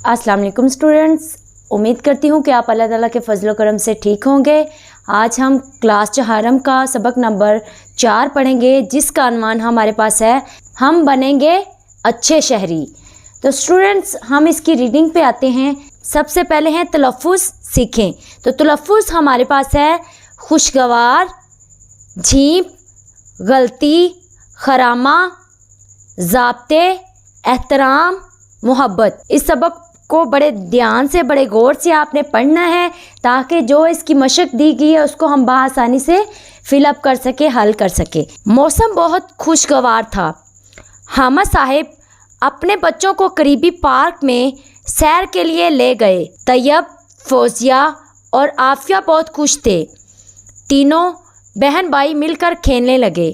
अस्सलाम वालेकुम स्टूडेंट्स, उम्मीद करती हूँ कि आप अल्लाह ताला के फजल करम से ठीक होंगे। आज हम क्लास चहारम का सबक नंबर 4 पढ़ेंगे, जिसका अनवान हमारे पास है हम बनेंगे अच्छे शहरी। तो स्टूडेंट्स, हम इसकी रीडिंग पे आते हैं। सबसे पहले हैं तलफ़्फ़ुज़ सीखें। तो तलफ़्फ़ुज़ हमारे पास है खुशगवार, झींप, गलती, खरामा, ज़ाब्ते, एहतराम, मोहब्बत। इस सबक को बड़े ध्यान से, बड़े गौर से आपने पढ़ना है, ताकि जो इसकी मशक दी गई है उसको हम बआसानी से फिलअप कर सके, हल कर सके। मौसम बहुत खुशगवार था। हामिद साहब अपने बच्चों को करीबी पार्क में सैर के लिए ले गए। तैयब, फौजिया और आफिया बहुत खुश थे। तीनों बहन भाई मिलकर खेलने लगे।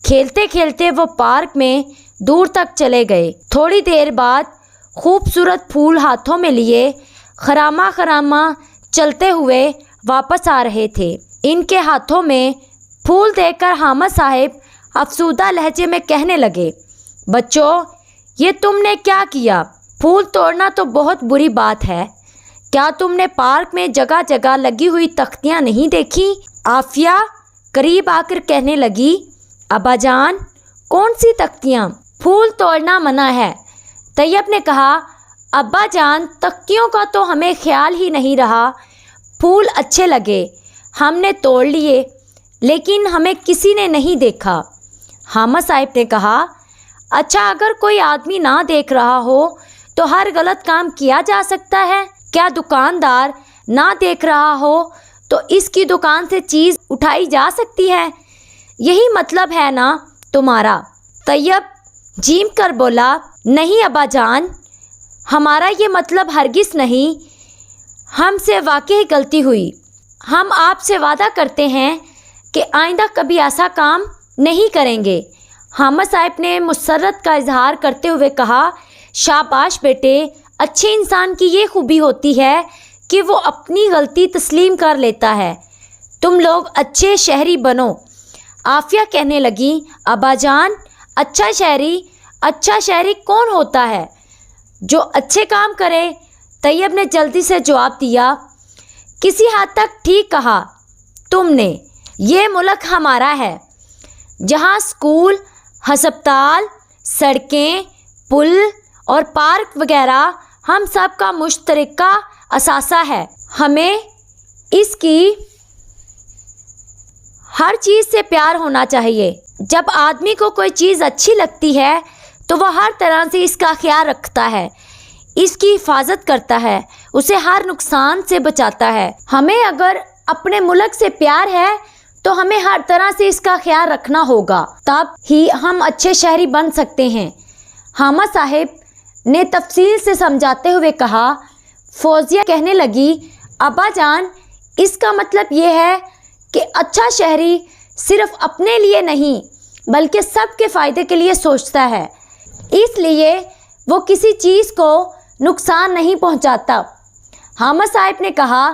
खेलते खेलते वो पार्क में दूर तक चले गए। थोड़ी देर बाद खूबसूरत फूल हाथों में लिए खरामा चलते हुए वापस आ रहे थे। इनके हाथों में फूल देखकर हामिद साहब अफसुदा लहजे में कहने लगे, बच्चों, ये तुमने क्या किया? फूल तोड़ना तो बहुत बुरी बात है। क्या तुमने पार्क में जगह जगह लगी हुई तख्तियाँ नहीं देखी? आफिया करीब आकर कहने लगी, अब्बा जान, कौन सी तख्तियाँ? फूल तोड़ना मना है। तैयब ने कहा, अब्बा जान, तख्तियों का तो हमें ख्याल ही नहीं रहा। फूल अच्छे लगे, हमने तोड़ लिए, लेकिन हमें किसी ने नहीं देखा। हामिद साहब ने कहा, अच्छा, अगर कोई आदमी ना देख रहा हो तो हर गलत काम किया जा सकता है। क्या दुकानदार ना देख रहा हो तो इसकी दुकान से चीज़ उठाई जा सकती है? यही मतलब है ना तुम्हारा? तैयब झीम कर बोला, नहीं अब्बा जान, हमारा ये मतलब हरगिज़ नहीं। हमसे वाकई गलती हुई। हम आपसे वादा करते हैं कि आइंदा कभी ऐसा काम नहीं करेंगे। हामिद साहब ने मुसर्रत का इजहार करते हुए कहा, शाबाश बेटे, अच्छे इंसान की ये खूबी होती है कि वो अपनी गलती तस्लीम कर लेता है। तुम लोग अच्छे शहरी बनो। आफिया कहने लगी, अब्बा जान, अच्छा शहरी कौन होता है? जो अच्छे काम करे। तैयब ने जल्दी से जवाब दिया, किसी हद तक ठीक कहा तुमने। ये मुल्क हमारा है, जहाँ स्कूल, हस्पताल, सड़कें, पुल और पार्क वगैरह हम सब का मुश्तरका असासा है। हमें इसकी हर चीज़ से प्यार होना चाहिए। जब आदमी को कोई चीज़ अच्छी लगती है तो वह हर तरह से इसका ख्याल रखता है, इसकी हिफाजत करता है, उसे हर नुकसान से बचाता है। हमें अगर अपने मुल्क से प्यार है तो हमें हर तरह से इसका ख्याल रखना होगा, तब ही हम अच्छे शहरी बन सकते हैं। हामिद साहब ने तफसील से समझाते हुए कहा। फौजिया कहने लगी, अब्बा जान, इसका मतलब ये है कि अच्छा शहरी सिर्फ अपने लिए नहीं बल्कि सबके फ़ायदे के लिए सोचता है, इसलिए वो किसी चीज़ को नुकसान नहीं पहुंचाता। हामिद साहब ने कहा,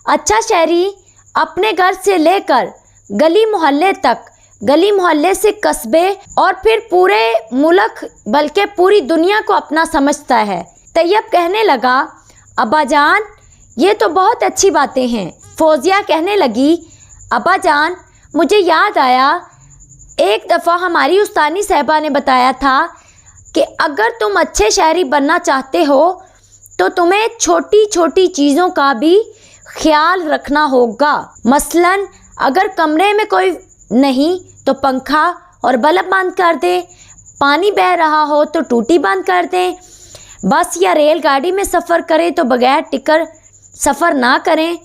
अच्छा शहरी अपने घर से लेकर गली मोहल्ले तक, गली मोहल्ले से कस्बे और फिर पूरे मुल्क बल्कि पूरी दुनिया को अपना समझता है। तैयब कहने लगा, अब्बा जान, ये तो बहुत अच्छी बातें हैं। फौजिया कहने लगी, अब्बा जान, मुझे याद आया, एक दफ़ा हमारी उस्तानी साहिबा ने बताया था कि अगर तुम अच्छे शहरी बनना चाहते हो तो तुम्हें छोटी छोटी चीज़ों का भी ख्याल रखना होगा। मसलन अगर कमरे में कोई नहीं तो पंखा और बल्ब बंद कर दे, पानी बह रहा हो तो टूटी बंद कर दें, बस या रेलगाड़ी में सफ़र करें तो बगैर टिकट सफ़र ना करें,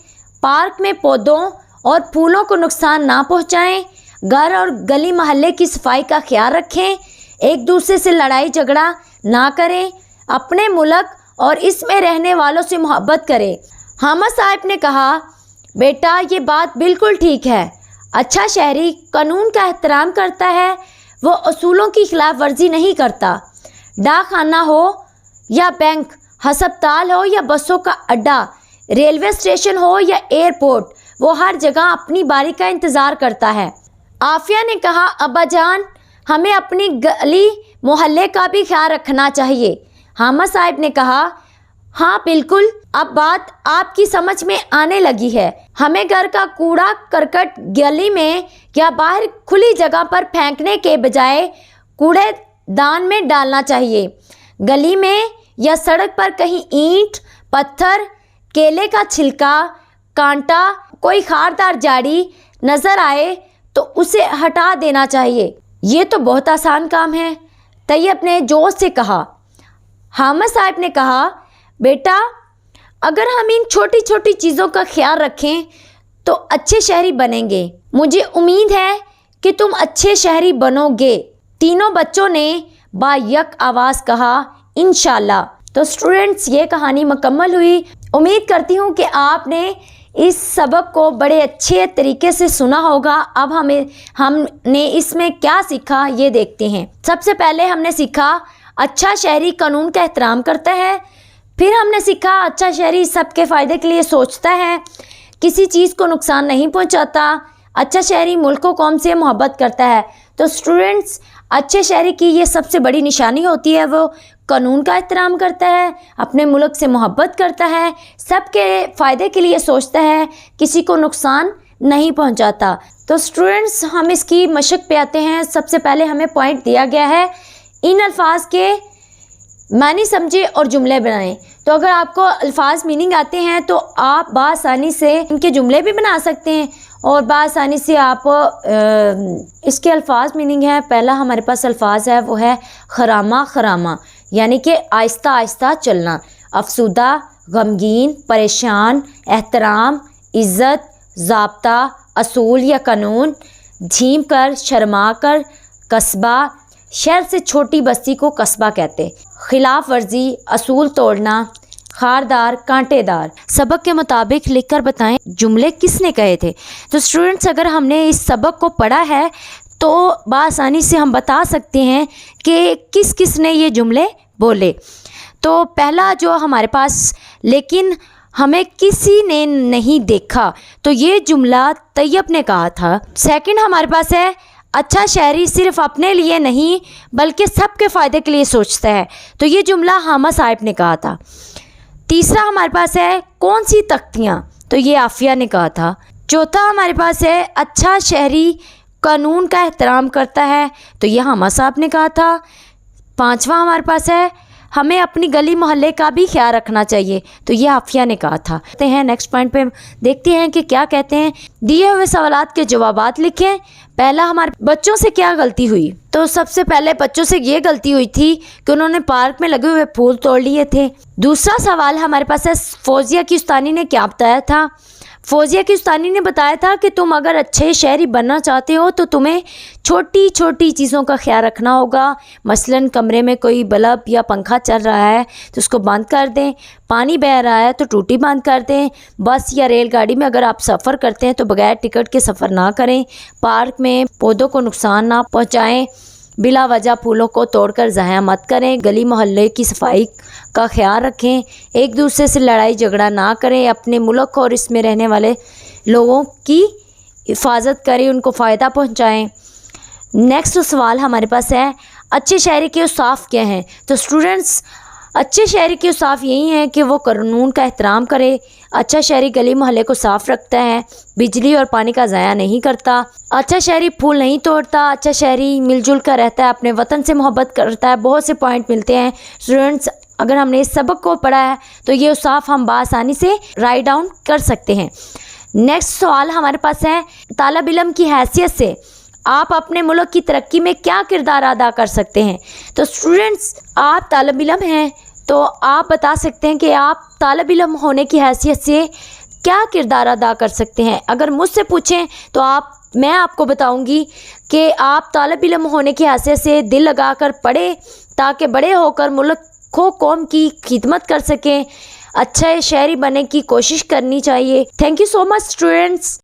पार्क में पौधों और फूलों को नुकसान ना पहुँचाएँ, घर और गली मोहल्ले की सफाई का ख्याल रखें, एक दूसरे से लड़ाई झगड़ा ना करें, अपने मुल्क और इसमें रहने वालों से मोहब्बत करें। हामिद साहब ने कहा, बेटा, ये बात बिल्कुल ठीक है। अच्छा शहरी कानून का एहतराम करता है, वो असूलों की खिलाफ वर्जी नहीं करता। डाकखाना हो या बैंक, हस्पताल हो या बसों का अड्डा, रेलवे स्टेशन हो या एयरपोर्ट, वो हर जगह अपनी बारी का इंतज़ार करता है। आफिया ने कहा, अब्बा जान, हमें अपनी गली मोहल्ले का भी ख्याल रखना चाहिए। हामिद साहब ने कहा, हाँ बिल्कुल, अब बात आपकी समझ में आने लगी है। हमें घर का कूड़ा करकट गली में या बाहर खुली जगह पर फेंकने के बजाय कूड़ेदान में डालना चाहिए। गली में या सड़क पर कहीं ईंट, पत्थर, केले का छिलका, कांटा, कोई खारदार झाड़ी नजर आए तो उसे हटा देना चाहिए। ये तो बहुत आसान काम है, तैयब ने जोश से कहा। हामिद साहब ने कहा, बेटा अगर हम इन छोटी छोटी चीज़ों का ख्याल रखें तो अच्छे शहरी बनेंगे। मुझे उम्मीद है कि तुम अच्छे शहरी बनोगे। तीनों बच्चों ने बायक आवाज़ कहा, इंशाल्लाह। तो स्टूडेंट्स, ये कहानी मुकम्मल हुई। उम्मीद करती हूँ कि आपने इस सबक को बड़े अच्छे तरीके से सुना होगा। अब हमने इसमें क्या सीखा ये देखते हैं। सबसे पहले हमने सीखा अच्छा शहरी कानून का एहतराम करता है। फिर हमने सीखा अच्छा शहरी सबके फ़ायदे के लिए सोचता है, किसी चीज़ को नुकसान नहीं पहुंचाता। अच्छा शहरी मुल्क व कौम से मोहब्बत करता है। तो स्टूडेंट्स, अच्छे शहरी की ये सबसे बड़ी निशानी होती है, वो कानून का एहतराम करता है, अपने मुल्क से मोहब्बत करता है, सबके फ़ायदे के लिए सोचता है, किसी को नुकसान नहीं पहुंचाता। तो स्टूडेंट्स, हम इसकी मशक पे आते हैं। सबसे पहले हमें पॉइंट दिया गया है, इन अल्फाज के मानी समझे और जुमले बनाएं। तो अगर आपको अल्फाज मीनिंग आते हैं तो आप बासानी से इनके जुमले भी बना सकते हैं और बासानी से आप इसके अल्फाज मीनिंग है। पहला हमारे पास अल्फाज है वो है खरामा खरामा, यानी कि आहिस्ता आहिस्ता चलना। अफसुदा, गमगीन, परेशान, एहतराम, इज़्ज़त, ज़ाब्ता, असूल या कानून। झीम कर, शर्मा कर, कस्बा, शहर से छोटी बस्ती को कस्बा कहते। खिलाफ वर्जी, असूल तोड़ना, खारदार, कांटेदार। सबक के मुताबिक लिखकर बताएं जुमले किसने कहे थे। तो स्टूडेंट्स, अगर हमने इस सबक को पढ़ा है तो बआसानी से हम बता सकते हैं कि किस किस ने ये जुमले बोले। तो पहला जो हमारे पास, लेकिन हमें किसी ने नहीं देखा, तो ये जुमला तैयब ने कहा था। सेकंड हमारे पास है, अच्छा शहरी सिर्फ अपने लिए नहीं बल्कि सबके फ़ायदे के लिए सोचता है। तो ये जुमला हामिद साहब ने कहा था। तीसरा हमारे पास है, कौन सी तख्तियाँ, तो ये आफिया ने कहा था। चौथा हमारे पास है, अच्छा शहरी कानून का एहतराम करता है, तो ये हामिद साहब ने कहा था। पांचवा हमारे पास है, हमें अपनी गली मोहल्ले का भी ख्याल रखना चाहिए, तो ये आफिया ने कहा था। नेक्स्ट पॉइंट पे देखते हैं कि क्या कहते हैं। दिए हुए सवालात के जवाबात लिखें। पहला, हमारे बच्चों से क्या गलती हुई। तो सबसे पहले बच्चों से ये गलती हुई थी कि उन्होंने पार्क में लगे हुए फूल तोड़ लिए थे। दूसरा सवाल हमारे पास है, फौजिया की उस्तानी ने क्या बताया था। फौजिया की उस्तानी ने बताया था कि तुम अगर अच्छे शहरी बनना चाहते हो तो तुम्हें छोटी छोटी चीज़ों का ख्याल रखना होगा। मसलन कमरे में कोई बल्ब या पंखा चल रहा है तो उसको बंद कर दें, पानी बह रहा है तो टूटी बंद कर दें। बस या रेलगाड़ी में अगर आप सफ़र करते हैं तो बगैर टिकट के सफ़र ना करें। पार्क में पौधों को नुकसान ना पहुँचाएँ। बिला वजह फूलों को तोड़कर ज़ाया मत करें। गली मोहल्ले की सफाई का ख्याल रखें। एक दूसरे से लड़ाई झगड़ा ना करें। अपने मुल्क और इसमें रहने वाले लोगों की हिफाजत करें, उनको फ़ायदा पहुंचाएं। नेक्स्ट सवाल हमारे पास है, अच्छे शहरी के औसाफ क्या हैं। तो स्टूडेंट्स, अच्छे शहरी के औसाफ यही हैं कि वो कानून का एहतराम करे। अच्छा शहरी गली मोहल्ले को साफ़ रखता है, बिजली और पानी का ज़ाया नहीं करता। अच्छा शहरी फूल नहीं तोड़ता। अच्छा शहरी मिलजुल कर रहता है, अपने वतन से मोहब्बत करता है। बहुत से पॉइंट मिलते हैं। स्टूडेंट्स, अगर हमने इस सबक को पढ़ा है तो ये औसाफ हम बआसानी से राइट डाउन कर सकते हैं। नेक्स्ट सवाल हमारे पास है, तालिब इल्म की हैसियत से आप अपने मुल्क की तरक्की में क्या किरदार अदा कर सकते हैं। तो स्टूडेंट्स, आप तालिब इल्म हैं तो आप बता सकते हैं कि आप तालिब इल्म होने की हैसियत से क्या किरदार अदा कर सकते हैं। अगर मुझसे पूछें तो मैं आपको बताऊंगी कि आप तालिब इल्म होने की हैसियत से दिल लगाकर पढ़ें ताकि बड़े होकर मुल्क को कौम की खिदमत कर सकें। अच्छे शहरी बनने की कोशिश करनी चाहिए। Thank you so much students.